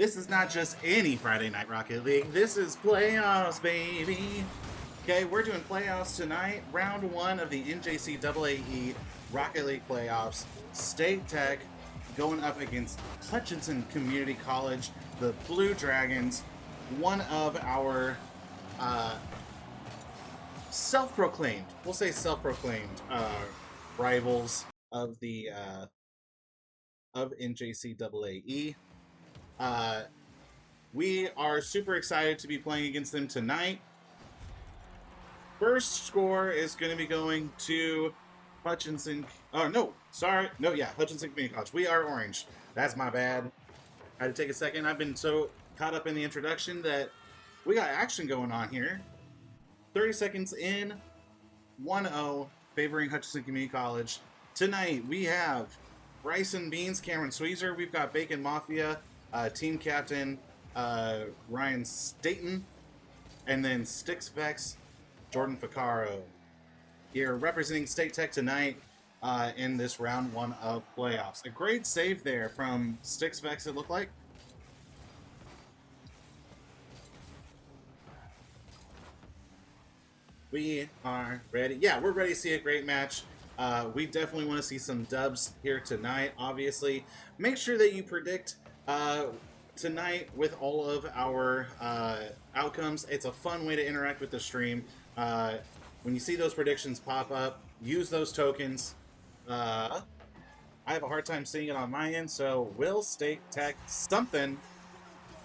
This is not just any Friday Night Rocket League. This is playoffs, baby. Okay, we're doing playoffs tonight. Round one of the NJCAA Rocket League playoffs. State Tech going up against Hutchinson Community College, the Blue Dragons, one of our self-proclaimed, we'll say self-proclaimed rivals of the of NJCAA. We are super excited to be playing against them tonight. First score is going to be going to Hutchinson. Oh, no. Sorry. No, yeah. Hutchinson Community College. We are orange. That's my bad. I had to take a second. I've been so caught up in the introduction that we got action going on here. 30 seconds in. 1-0 favoring Hutchinson Community College. Tonight we have Rice and Beans, Cameron Sweezer. We've got Bacon Mafia, team captain Ryan Staten, and then Sticks Vex, Jordan Ficaro. Here representing State Tech tonight in this round one of playoffs. A great save there from Sticks Vex, it looked like. We are ready. Yeah, we're ready to see a great match. We definitely want to see some dubs here tonight, obviously. Make sure that you predict tonight with all of our outcomes. It's a fun way to interact with the stream. When you see those predictions pop up, use those tokens. I have a hard time seeing it on my end, so will State Tech something?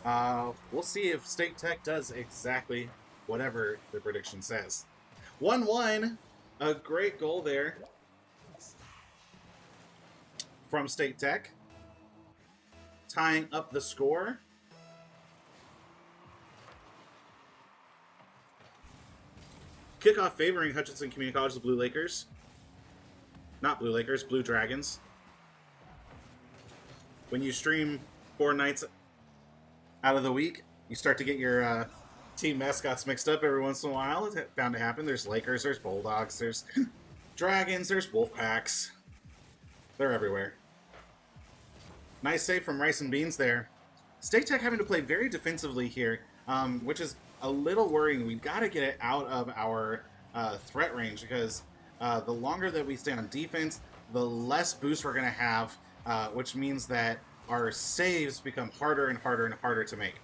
We'll see if State Tech does exactly whatever the prediction says. 1-1, a great goal there from State Tech, tying up the score. Kickoff favoring Hutchinson Community College, the Blue Lakers. Not Blue Lakers, Blue Dragons. When you stream 4 nights out of the week, you start to get your team mascots mixed up every once in a while. It's bound to happen. There's Lakers, there's Bulldogs, there's Dragons, there's Wolfpacks. They're everywhere. Nice save from Rice and Beans there. State Tech having to play very defensively here, which is a little worrying. We've got to get it out of our threat range because the longer that we stay on defense, the less boost we're going to have, which means that our saves become harder and harder and harder to make.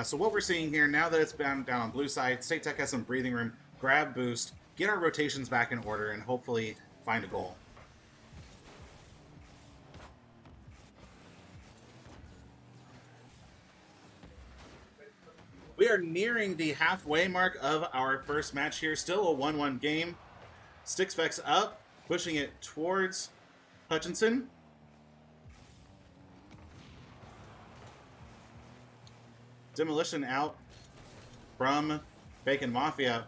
So what we're seeing here, now that it's down on blue side, State Tech has some breathing room, grab boost, get our rotations back in order, and hopefully find a goal. We are nearing the halfway mark of our first match here. Still a 1-1 game. Sticks Vex up, pushing it towards Hutchinson. Demolition out from Bacon Mafia.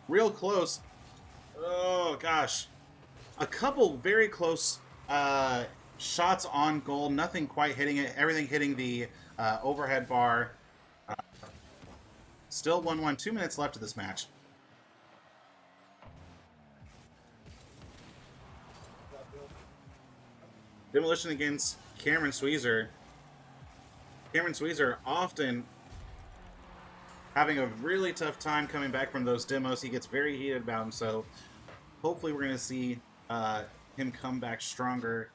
Real close. Oh, gosh. A couple very close shots on goal. Nothing quite hitting it. Everything hitting the overhead bar. Still 1-1. 2 minutes left of this match. Demolition against Cameron Sweezer. Cameron Sweezer often having a really tough time coming back from those demos. He gets very heated about them, so hopefully we're going to see him come back stronger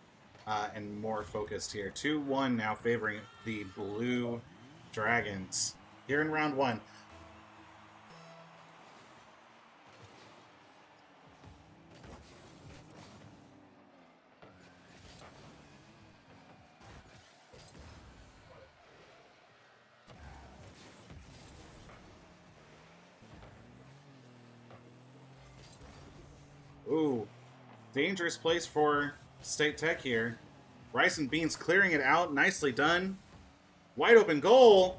and more focused here. 2-1 now favoring the Blue Dragons here in round one. Ooh, dangerous place for State Tech here. Rice and Beans clearing it out. Nicely done. Wide open goal.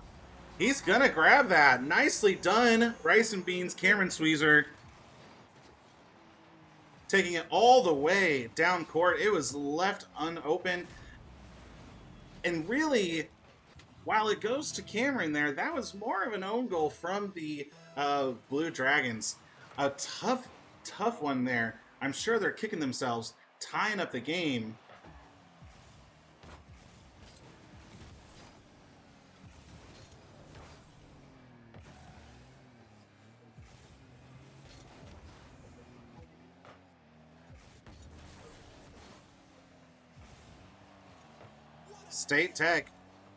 He's going to grab that. Nicely done. Rice and Beans, Cameron Sweezer. Taking it all the way down court. It was left unopened. And really, while it goes to Cameron there, that was more of an own goal from the Blue Dragons. A tough one there. I'm sure they're kicking themselves, tying up the game. State Tech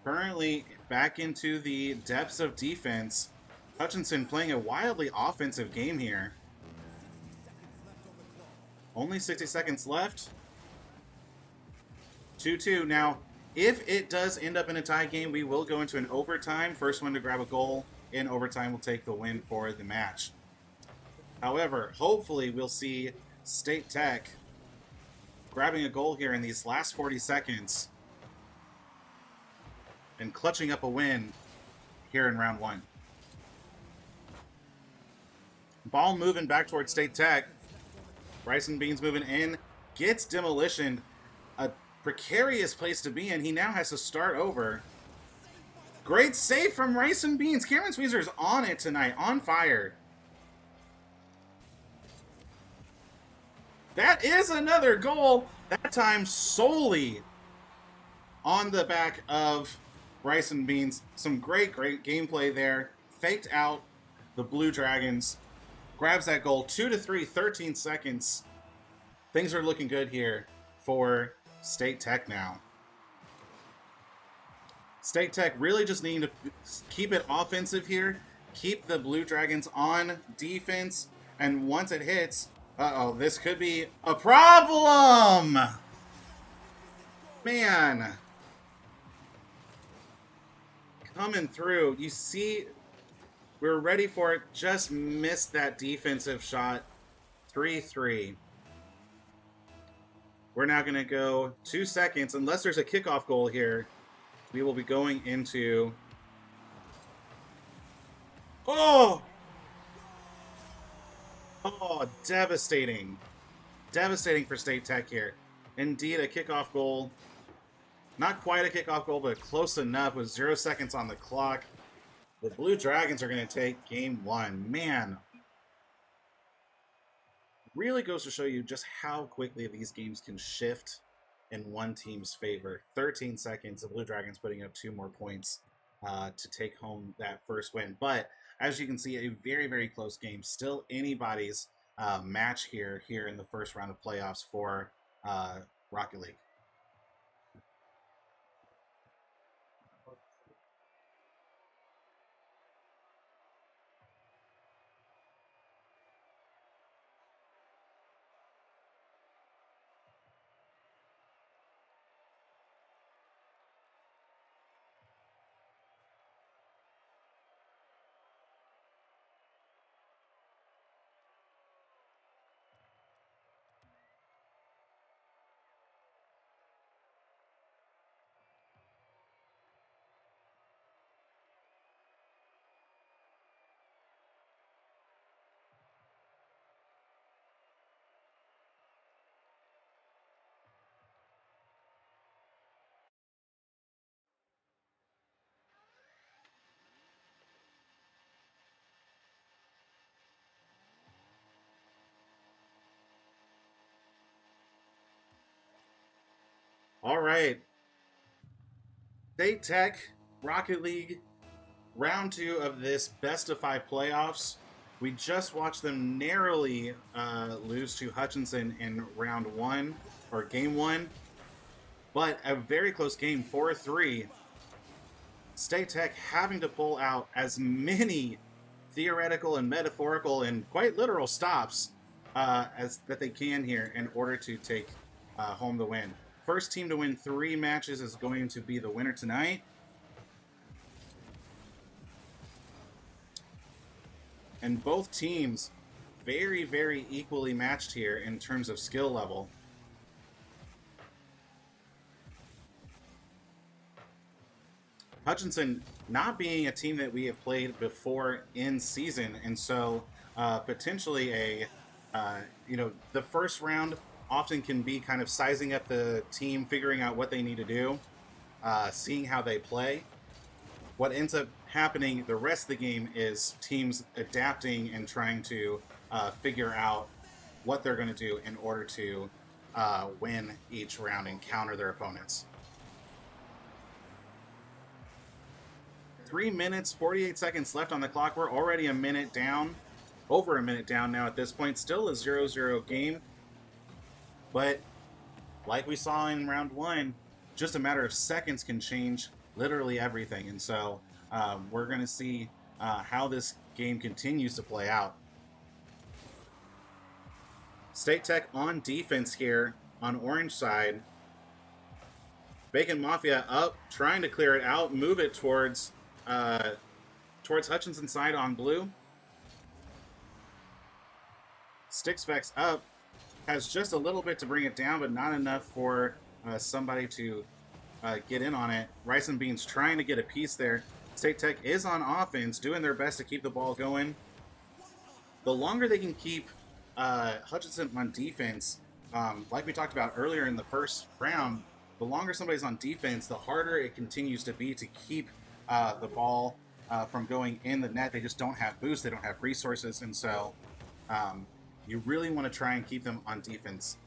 currently back into the depths of defense. Hutchinson playing a wildly offensive game here. Only 60 seconds left. 2-2. Now, if it does end up in a tie game, we will go into an overtime. First one to grab a goal in overtime will take the win for the match. However, hopefully we'll see State Tech grabbing a goal here in these last 40 seconds and clutching up a win here in round one. Ball moving back towards State Tech. Rice and Beans moving in. Gets demolition. A precarious place to be in. He now has to start over. Great save from Rice and Beans. Cameron Sweezer's on it tonight. On fire. That is another goal. That time solely on the back of Rice and Beans. Some great gameplay there. Faked out the Blue Dragons. Grabs that goal. 2-3, 13 seconds. Things are looking good here for State Tech now. State Tech really just needing to keep it offensive here. Keep the Blue Dragons on defense. And once it hits, this could be a problem! Man. Coming through. You see, we're ready for it. Just missed that defensive shot. 3-3. We're now going to go 2 seconds. Unless there's a kickoff goal here, we will be going into... Oh, devastating. Devastating for State Tech here. Indeed, a kickoff goal. Not quite a kickoff goal, but close enough with 0 seconds on the clock. The Blue Dragons are going to take game one. Man, really goes to show you just how quickly these games can shift in one team's favor. 13 seconds, the Blue Dragons putting up 2 more points to take home that first win. But as you can see, a very close game. Still anybody's match here in the first round of playoffs for Rocket League. All right. State Tech, Rocket League, round 2 of this best of 5 playoffs. We just watched them narrowly lose to Hutchinson in round 1, or game 1. But a very close game, 4-3. State Tech having to pull out as many theoretical and metaphorical and quite literal stops as that they can here in order to take home the win. First team to win 3 matches is going to be the winner tonight. And both teams very equally matched here in terms of skill level. Hutchinson not being a team that we have played before in season, and so potentially the first round often can be kind of sizing up the team, figuring out what they need to do, seeing how they play. What ends up happening the rest of the game is teams adapting and trying to figure out what they're going to do in order to win each round and counter their opponents. 3 minutes, 48 seconds left on the clock. We're already a minute down, over a minute down now at this point. Still a 0-0 game. But like we saw in round 1, just a matter of seconds can change literally everything. And so we're going to see how this game continues to play out. State Tech on defense here on orange side. Bacon Mafia up, trying to clear it out, move it towards Hutchinson's side on blue. Stixvex up, has just a little bit to bring it down, but not enough for somebody to get in on it. Rice and Beans trying to get a piece there. State Tech is on offense, doing their best to keep the ball going. The longer they can keep Hutchinson on defense, like we talked about earlier in the first round, the longer somebody's on defense, the harder it continues to be to keep the ball from going in the net. They just don't have boost, they don't have resources, and so you really want to try and keep them on defense.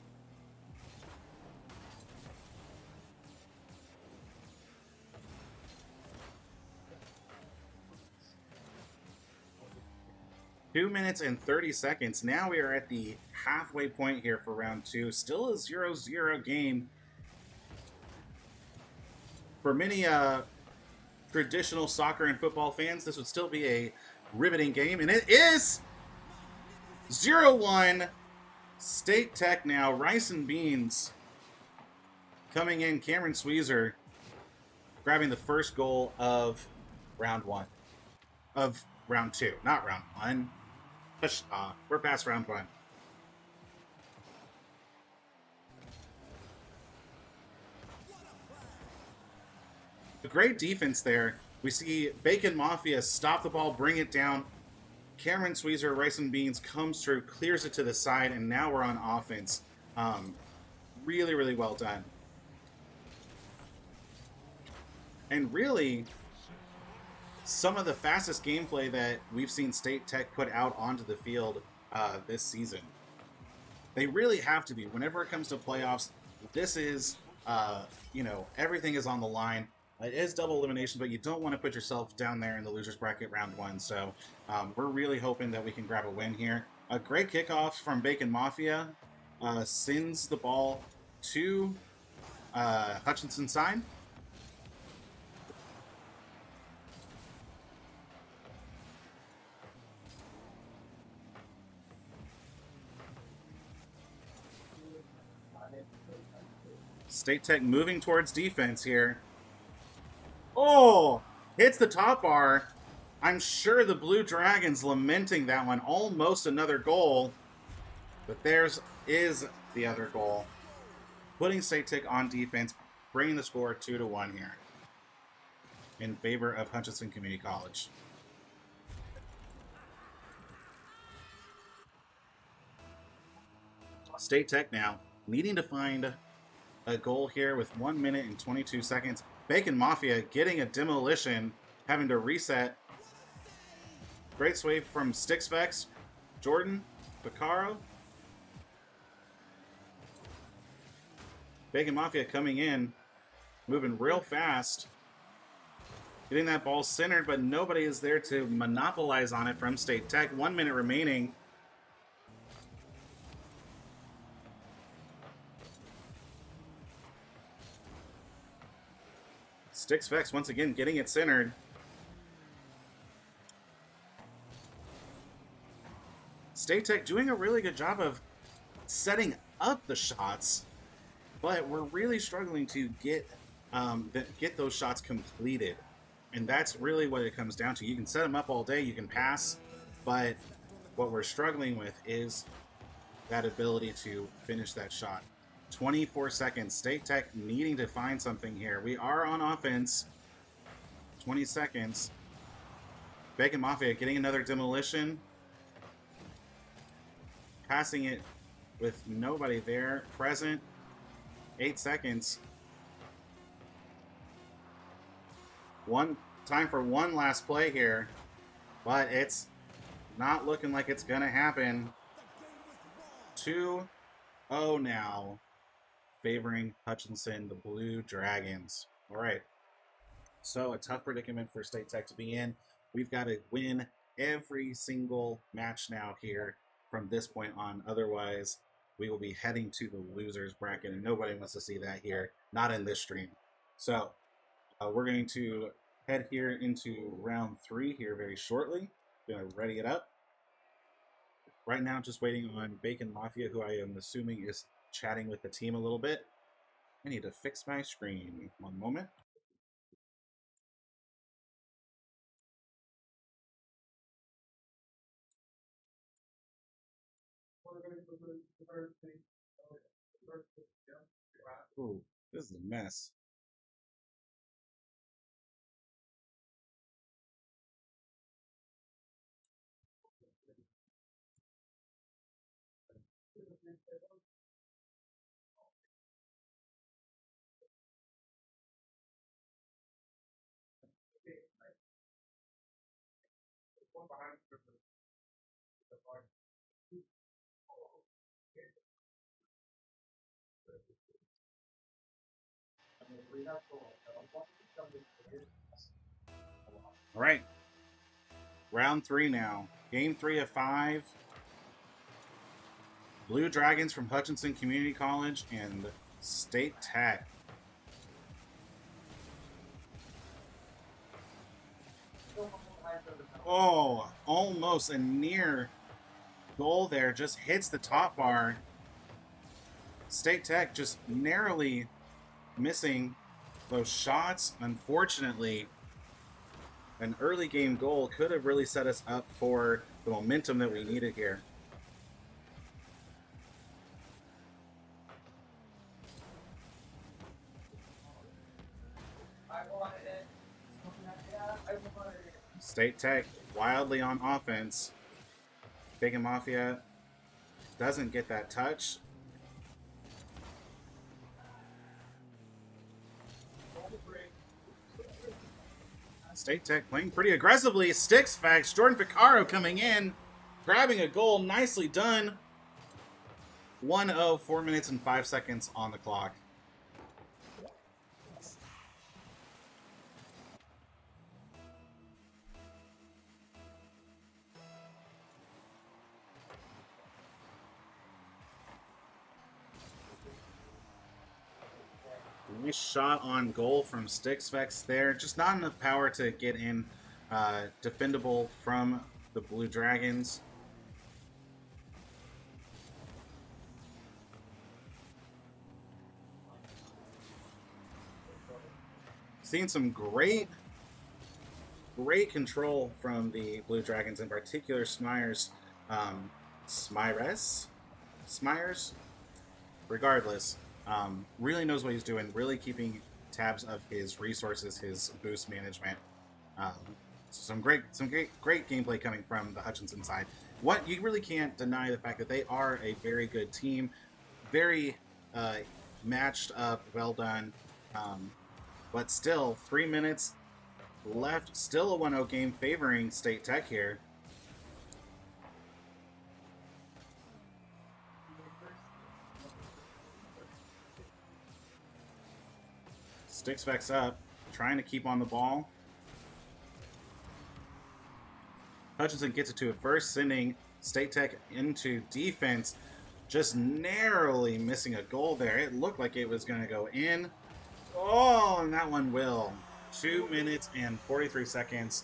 Two minutes and 30 seconds. Now we are at the halfway point here for round two. Still a 0-0 game. For many traditional soccer and football fans, this would still be a riveting game, and it is 0-1. State Tech now. Rice and Beans coming in. Cameron Sweezer grabbing the first goal of round one. Of round two, not round one. We're past round one. A great defense there. We see Bacon Mafia stop the ball, bring it down. Cameron Sweezer, Rice and Beans comes through, clears it to the side, and now we're on offense. Really, really well done. And really, some of the fastest gameplay that we've seen State Tech put out onto the field this season. They really have to be. Whenever it comes to playoffs, this is, everything is on the line. It is double elimination, but you don't want to put yourself down there in the loser's bracket round one. So we're really hoping that we can grab a win here. A great kickoff from Bacon Mafia. Sends the ball to Hutchinson's side. State Tech moving towards defense here. Oh, hits the top bar. I'm sure the Blue Dragons lamenting that one. Almost another goal. But there's the other goal. Putting State Tech on defense, bringing the score 2-1 here in favor of Hutchinson Community College. State Tech now needing to find a goal here with 1 minute and 22 seconds. Bacon Mafia getting a demolition, having to reset. Great save from Stixvex, Jordan, Picaro. Bacon Mafia coming in, moving real fast. Getting that ball centered, but nobody is there to monopolize on it from State Tech. 1 minute remaining. Stixvex once again getting it centered. State Tech doing a really good job of setting up the shots, but we're really struggling to get those shots completed. And that's really what it comes down to. You can set them up all day, you can pass, but what we're struggling with is that ability to finish that shot. 24 seconds. State Tech needing to find something here. We are on offense. 20 seconds. Bacon Mafia getting another demolition. Passing it with nobody there present. 8 seconds. Time for one last play here, but it's not looking like it's gonna happen. 2-0 now, favoring Hutchinson, the Blue Dragons. All right, so a tough predicament for State Tech to be in. We've got to win every single match now here from this point on. Otherwise, we will be heading to the losers bracket, and nobody wants to see that here, not in this stream. So we're going to head here into round 3 here very shortly. Going to ready it up. Right now, just waiting on Bacon Mafia, who I am assuming is chatting with the team a little bit. I need to fix my screen. One moment. Ooh, this is a mess. All right. Round 3 now. Game 3 of 5. Blue Dragons from Hutchinson Community College and State Tech. Oh, almost a near goal there. Just hits the top bar. State Tech just narrowly missing those shots. Unfortunately, an early game goal could have really set us up for the momentum that we needed here. State Tech wildly on offense. Bacon Mafia doesn't get that touch. State Tech playing pretty aggressively. Sticks facts. Jordan Ficaro coming in, grabbing a goal. Nicely done. 1-0, 4 minutes and 5 seconds on the clock. Nice shot on goal from Stixvex there. Just not enough power to get in defendable from the Blue Dragons. Seeing some great control from the Blue Dragons, in particular Smyers. Smyers? Regardless, really knows what he's doing, really keeping tabs of his resources, his boost management. Some great gameplay coming from the Hutchinson side. What you really can't deny the fact that they are a very good team, very matched up, well done. But still, 3 minutes left, still a 1-0 game favoring State Tech here. Stixvex up, trying to keep on the ball. Hutchinson gets it to a first, sending State Tech into defense, just narrowly missing a goal there. It looked like it was going to go in. Oh, and that one will. 2 minutes and 43 seconds.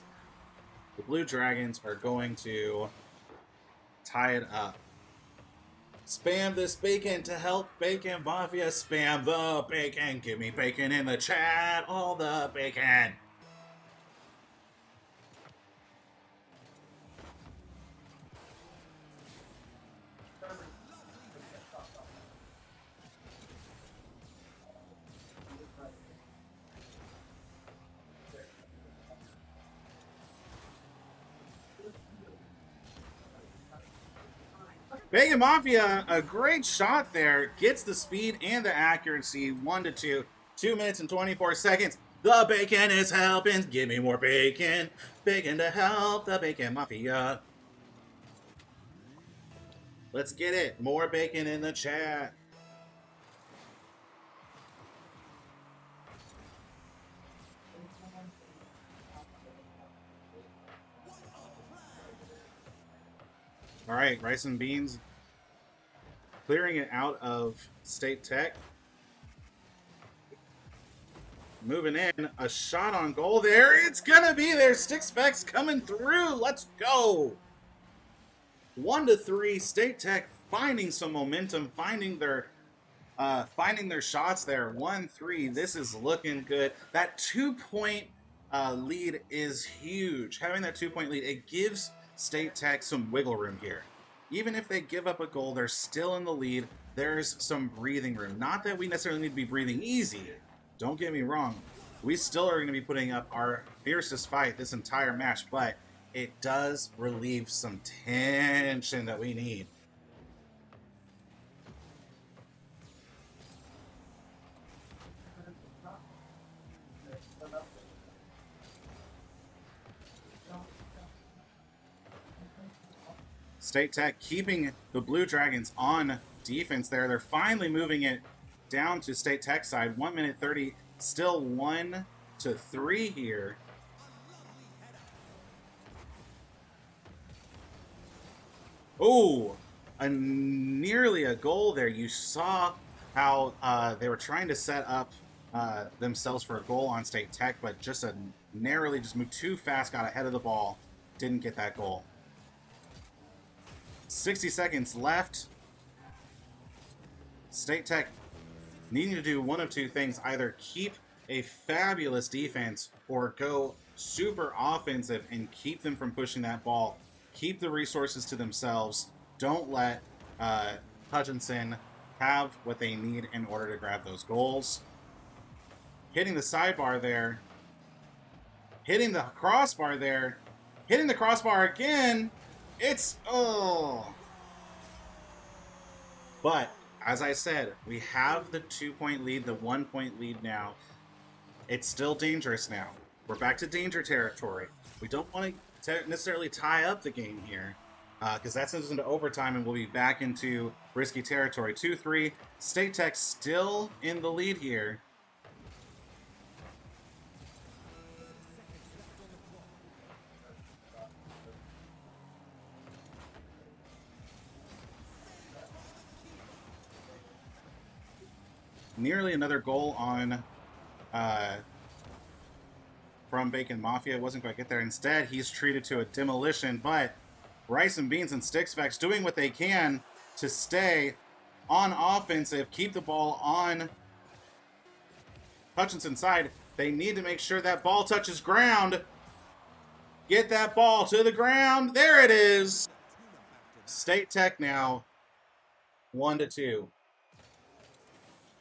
The Blue Dragons are going to tie it up. Spam this bacon to help Bacon Mafia. Spam the bacon. Give me bacon in the chat. All the bacon. Bacon Mafia, a great shot there. Gets the speed and the accuracy. 1-2. 2 minutes and 24 seconds. The bacon is helping. Give me more bacon. Bacon to help the Bacon Mafia. Let's get it. More bacon in the chat. All right, rice and beans. clearing it out of State Tech. Moving in, a shot on goal there. It's gonna be there. Stick Specs coming through. Let's go. 1-3. State Tech finding some momentum, finding their shots there. 1-3. This is looking good. That 2-point lead is huge. Having that 2-point lead, it gives State Tech some wiggle room here. Even if they give up a goal, they're still in the lead. There's some breathing room. Not that we necessarily need to be breathing easy. Don't get me wrong. We still are going to be putting up our fiercest fight this entire match, but it does relieve some tension that we need. State Tech keeping the Blue Dragons on defense there. They're finally moving it down to State Tech side. 1 minute 30, still 1-3 here. Oh, nearly a goal there. You saw how they were trying to set up themselves for a goal on State Tech, but just narrowly just moved too fast, got ahead of the ball, didn't get that goal. 60 seconds left. State Tech needing to do one of two things: either keep a fabulous defense or go super offensive and keep them from pushing that ball. Keep the resources to themselves. Don't let Hutchinson have what they need in order to grab those goals. Hitting the sidebar there. Hitting the crossbar there. Hitting the crossbar again. It's, oh. But, as I said, we have the 2-point lead, the 1-point lead now. It's still dangerous now. We're back to danger territory. We don't want to necessarily tie up the game here, because that sends us into overtime and we'll be back into risky territory. 2-3. State Tech still in the lead here. Nearly another goal on from Bacon Mafia. Wasn't quite get there. Instead, he's treated to a demolition, but Rice and Beans and Stick Specs doing what they can to stay on offensive, keep the ball on Hutchinson's side. They need to make sure that ball touches ground. Get that ball to the ground. There it is. State Tech now 1-2.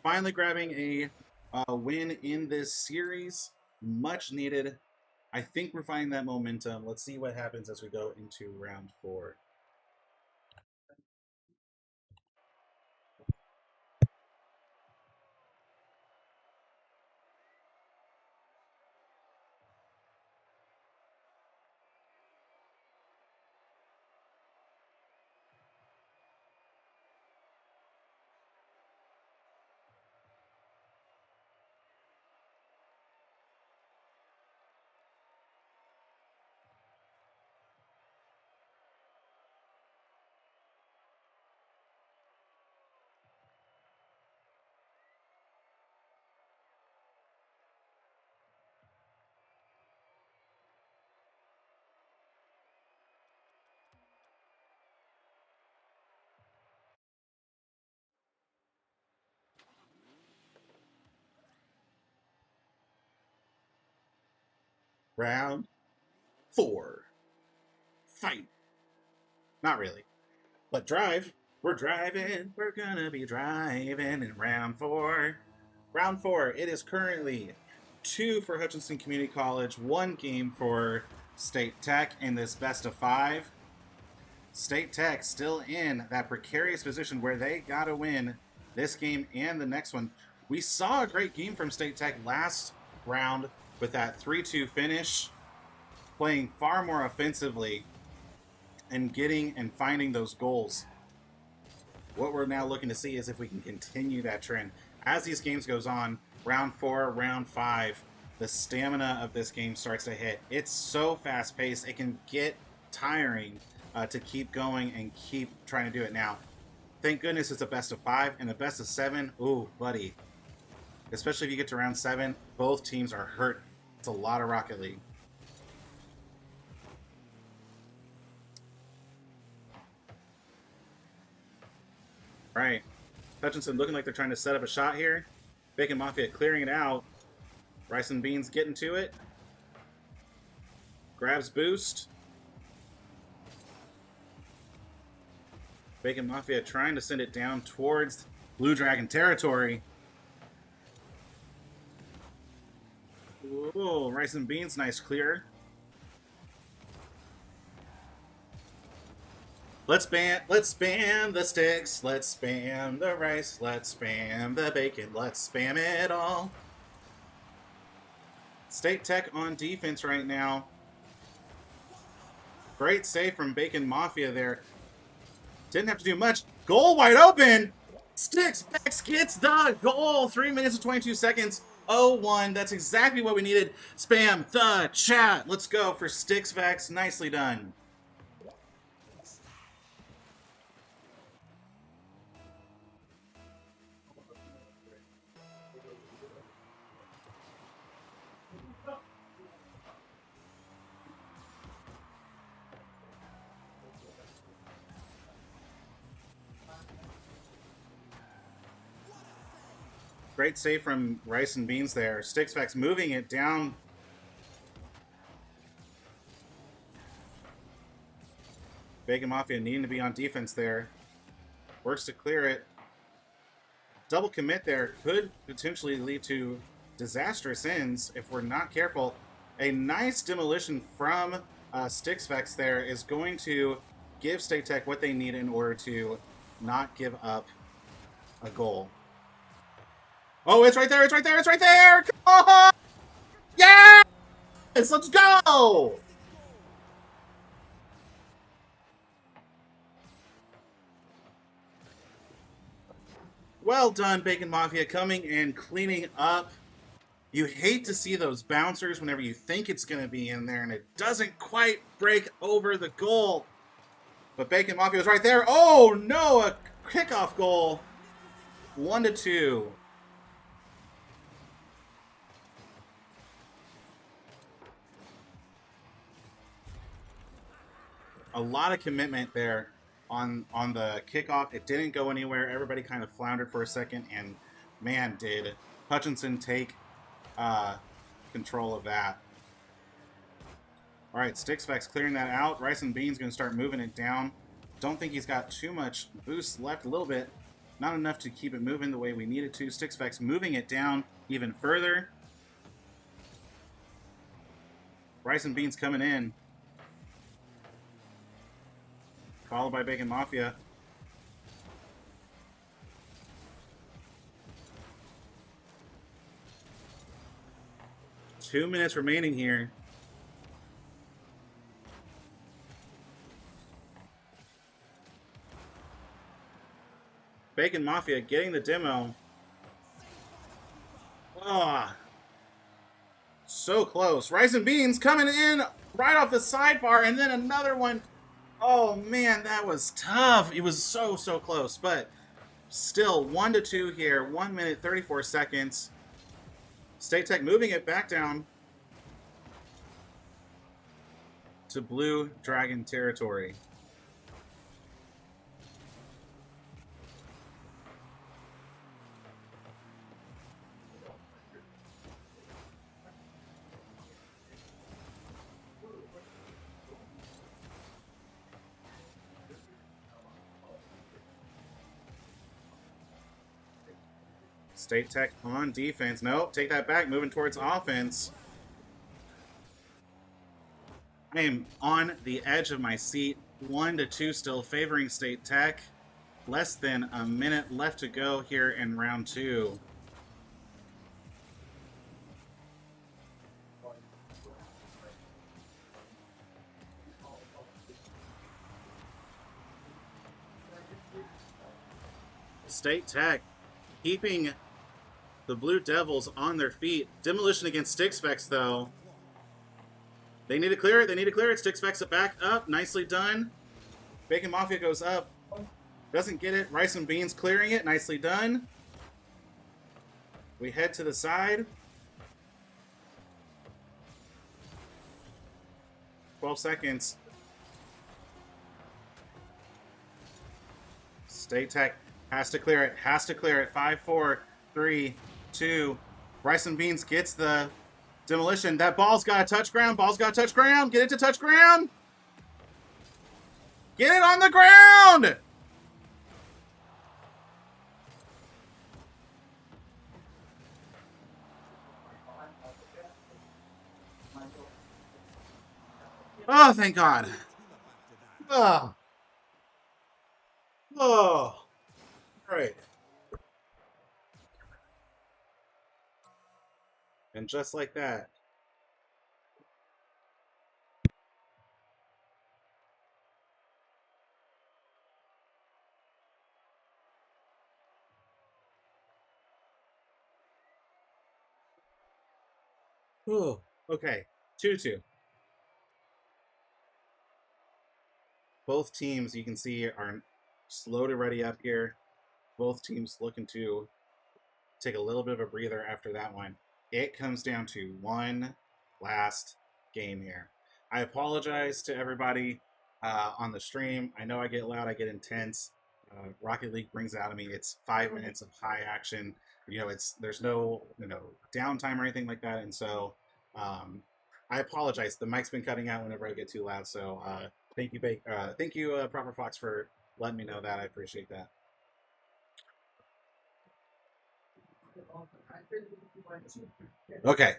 Finally grabbing a win in this series. Much needed. I think we're finding that momentum. Let's see what happens as we go into round 4. Round 4. Fight. Not really. But drive. We're driving. We're gonna be driving in round 4. Round 4. It is currently 2 for Hutchinson Community College, 1 game for State Tech in this best of 5. State Tech still in that precarious position where they gotta win this game and the next one. We saw a great game from State Tech last round with that 3-2 finish, playing far more offensively and getting and finding those goals. What we're now looking to see is if we can continue that trend. As these games goes on, round 4, round 5, the stamina of this game starts to hit. It's so fast-paced, it can get tiring to keep going and keep trying to do it. Now, Thank goodness it's a best of 5 and a best of 7. Ooh, buddy. Especially if you get to round 7, both teams are hurt. It's a lot of Rocket League. All right. Hutchinson looking like they're trying to set up a shot here. Bacon Mafia clearing it out. Rice and Beans getting to it. Grabs boost. Bacon Mafia trying to send it down towards Blue Dragon territory. Ooh, Rice and Beans, nice clear. Let's spam the sticks, let's spam the rice, let's spam the bacon, let's spam it all. State Tech on defense right now. Great save from Bacon Mafia there. Didn't have to do much. Goal wide open! Sticks Vex gets the goal! 3 minutes and 22 seconds. 0-1. That's exactly what we needed. Spam the chat. Let's go for Sticks Vex. Nicely done. Great save from Rice and Beans there. Sticks Vex moving it down. Bacon Mafia needing to be on defense there. Works to clear it. Double commit there could potentially lead to disastrous ends if we're not careful. A nice demolition from Sticks Vex there is going to give State Tech what they need in order to not give up a goal. Oh, it's right there, it's right there, it's right there! Come on! Yes! Let's go! Well done, Bacon Mafia, coming and cleaning up. You hate to see those bouncers whenever you think it's going to be in there, and it doesn't quite break over the goal. But Bacon Mafia is right there. Oh, no, a kickoff goal. 1-2. A lot of commitment there on the kickoff. It didn't go anywhere. Everybody kind of floundered for a second, and man, did Hutchinson take control of that. All right, Sticks Vex clearing that out. Rice and Beans going to start moving it down. Don't think he's got too much boost left. A little bit. Not enough to keep it moving the way we need it to. Sticks Vex moving it down even further. Rice and Beans coming in. Followed by Bacon Mafia. Two minutes remaining here. Bacon Mafia getting the demo. Ah, so close. Rice and Beans coming in right off the sidebar, and then another one. Oh man, that was tough. It was so close, but still 1-2 here. 1 minute 34 seconds. State Tech moving it back down to Blue Dragon territory. State Tech on defense. Nope, take that back. Moving towards offense. I am on the edge of my seat. 1-2 still favoring State Tech. Less than a minute left to go here in round 2. State Tech keeping the Blue Devils on their feet. Demolition against Sticks Vex, though. They need to clear it. They need to clear it. Sticks Vex it back up. Nicely done. Bacon Mafia goes up. Doesn't get it. Rice and Beans clearing it. Nicely done. We head to the side. 12 seconds. State Tech has to clear it. Has to clear it. 5, 4, 3, 2. Rice and Beans gets the demolition. That ball's got to touch ground. Ball's got to touch ground. Get it to touch ground. Get it on the ground. Oh, thank God. Oh. Oh. All right. And just like that. Oh, okay. 2-2. Both teams, you can see, are slow to ready up here. Both teams looking to take a little bit of a breather after that one. It comes down to one last game here. I apologize to everybody on the stream. I know I get loud, I get intense. Rocket League brings it out of me. It's 5 minutes of high action. There's no downtime or anything like that, and so I apologize. The mic's been cutting out whenever I get too loud. So thank you, Proper Fox, for letting me know that. I appreciate that. Okay.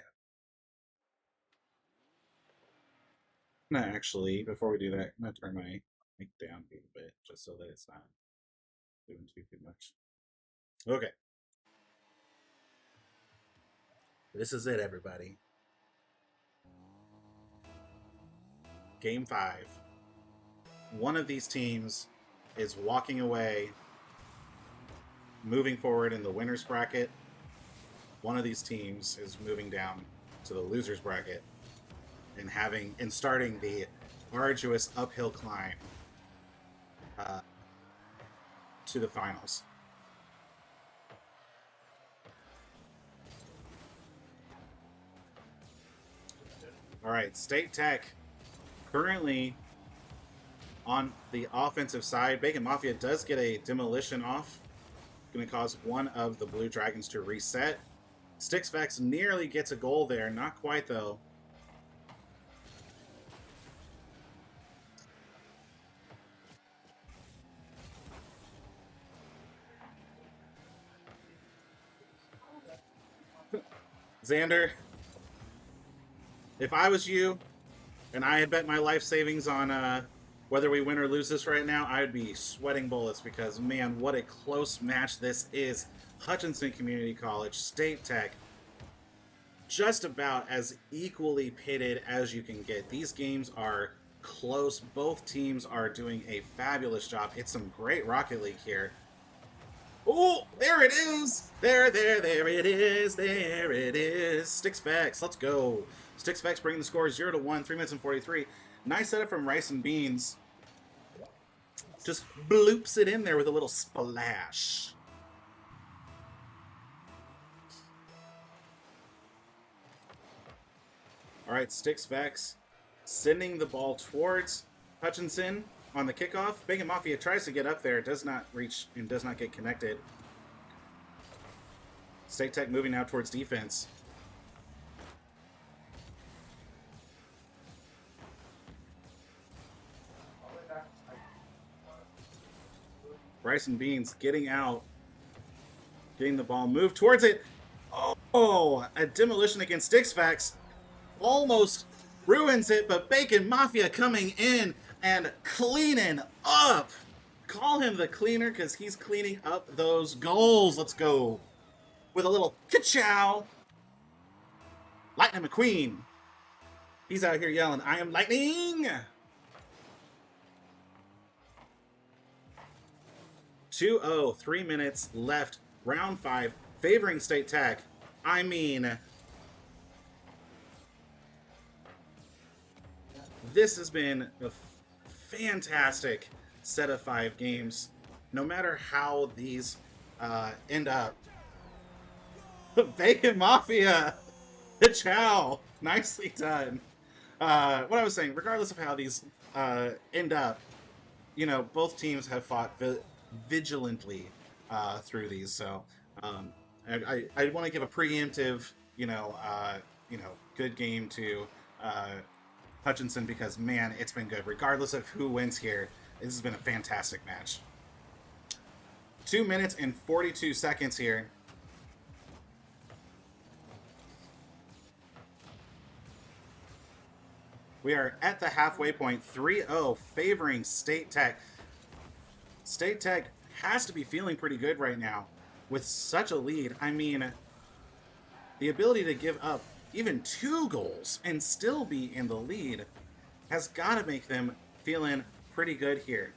No, actually, before we do that, I'm gonna turn my mic down a little bit just so that it's not doing too much. Okay. This is it, everybody. Game 5. One of these teams is walking away, moving forward in the winner's bracket. One of these teams is moving down to the loser's bracket and starting the arduous uphill climb to the finals. All right, State Tech currently on the offensive side. Bacon Mafia does get a demolition off. Going to cause one of the Blue Dragons to reset. Stixvax nearly gets a goal there. Not quite, though. Xander, if I was you and I had bet my life savings on whether we win or lose this right now, I would be sweating bullets because, man, what a close match this is. Hutchinson Community College, State Tech, just about as equally pitted as you can get. These games are close. Both teams are doing a fabulous job. It's some great Rocket League here. Oh, there it is. There it is. There it is. Stixvax, let's go. Stixvax bringing the score 0-1, 3 minutes and 43. Nice setup from Rice and Beans. Just bloops it in there with a little splash. All right, Stixvax sending the ball towards Hutchinson on the kickoff. Bacon Mafia tries to get up there, does not reach and does not get connected. State Tech moving now towards defense. Rice and Beans getting out, getting the ball moved towards it. Oh, a demolition against Stixvax almost ruins it, but Bacon Mafia coming in and cleaning up. Call him the cleaner because he's cleaning up those goals. Let's go with a little ka-chow. Lightning McQueen. He's out here yelling, I am lightning. 2-0, 3 minutes left. Round 5, favoring State Tech. I mean, this has been a fantastic set of 5 games. no matter how these end up. Bacon Mafia! The chow! Nicely done. What I was saying, regardless of how these end up, both teams have fought vigilantly through these. So um, I want to give a preemptive, good game to uh, Hutchinson because man, it's been good. Regardless of who wins here, this has been a fantastic match. 2 minutes and 42 seconds here. We are at the halfway point, 3-0, favoring State Tech. State Tech has to be feeling pretty good right now with such a lead. I mean, the ability to give up even 2 goals and still be in the lead has got to make them feeling pretty good here.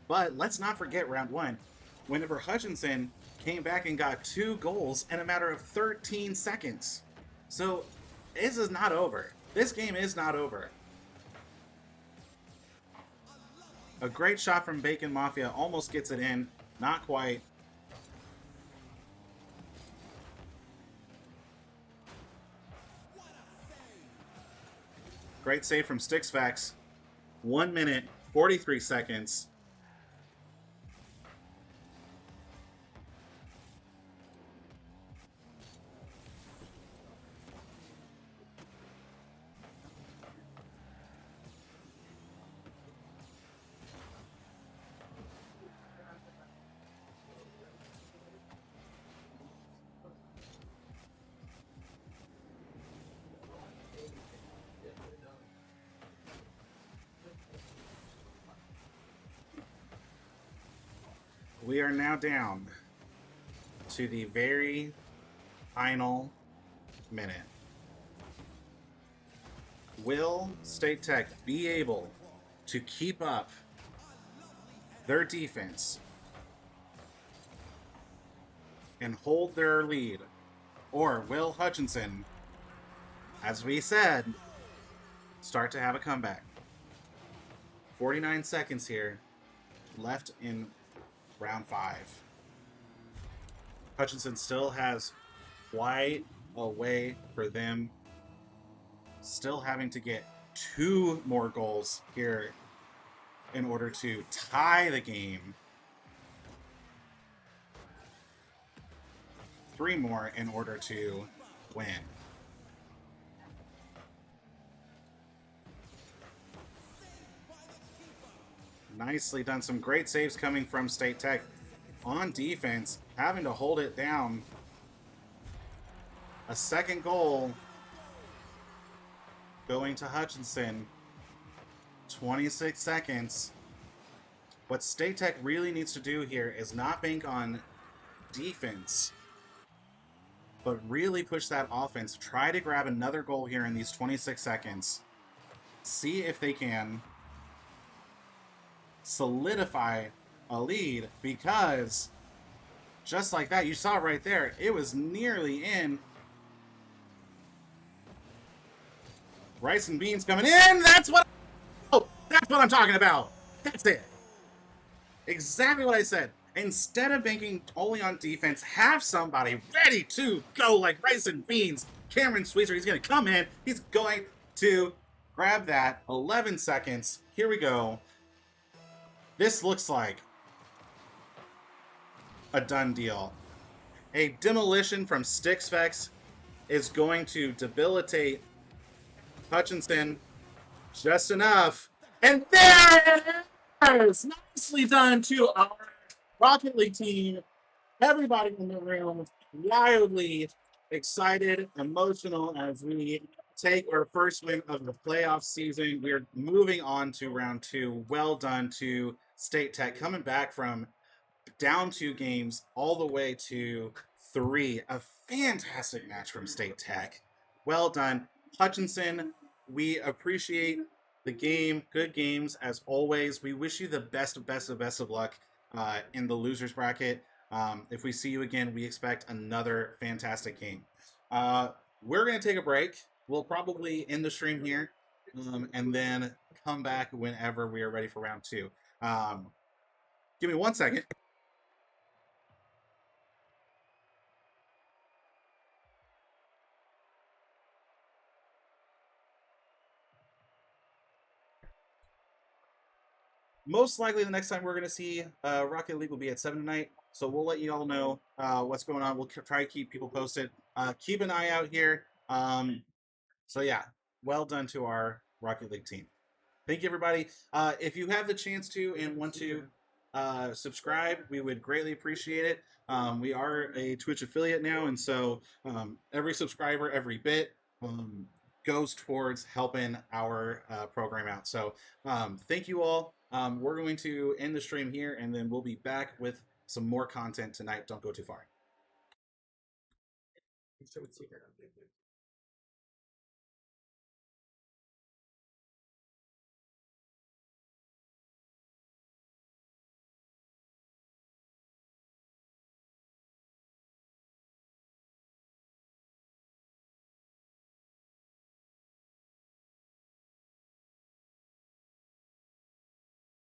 But let's not forget round 1. Whenever Hutchinson came back and got 2 goals in a matter of 13 seconds. So this is not over. This game is not over. A great shot from Bacon Mafia almost gets it in. Not quite. Great save from Stixfax. 1 minute, 43 seconds. We are now down to the very final minute. Will State Tech be able to keep up their defense and hold their lead? Or will Hutchinson, as we said, start to have a comeback? 49 seconds here left in round 5. Hutchinson still has quite a way for them. Still having to get 2 more goals here in order to tie the game. 3 more in order to win. Nicely done. Some great saves coming from State Tech on defense, having to hold it down. A second goal going to Hutchinson. 26 seconds. What State Tech really needs to do here is not bank on defense, but really push that offense. Try to grab another goal here in these 26 seconds. See if they can solidify a lead, because just like that, you saw it right there, it was nearly in. Rice and beans coming in. That's what I'm talking about. That's it. Exactly what I said. Instead of banking only on defense, have somebody ready to go like rice and beans. Cameron Sweetser, he's going to come in. He's going to grab that. 11 seconds. Here we go. This looks like a done deal. A demolition from Stixfax is going to debilitate Hutchinson just enough. And there it is! Nicely done to our Rocket League team. Everybody in the room wildly excited, emotional as we take our first win of the playoff season. We're moving on to round 2. Well done to State Tech, coming back from down 2 games all the way to 3. A fantastic match from State Tech. Well done. Hutchinson, we appreciate the game. Good games as always. We wish you the best of luck in the losers bracket. If we see you again, we expect another fantastic game. We're going to take a break. We'll probably end the stream here and then come back whenever we are ready for round two. Um, give me 1 second. Most likely the next time we're going to see Rocket League will be at 7 tonight. So we'll let you all know what's going on. We'll try to keep people posted. Keep an eye out here. So yeah, well done to our Rocket League team. Thank you, everybody. If you have the chance to and want to subscribe, we would greatly appreciate it. We are a Twitch affiliate now, and so every subscriber, every bit goes towards helping our program out. So thank you all. We're going to end the stream here, and then we'll be back with some more content tonight. Don't go too far.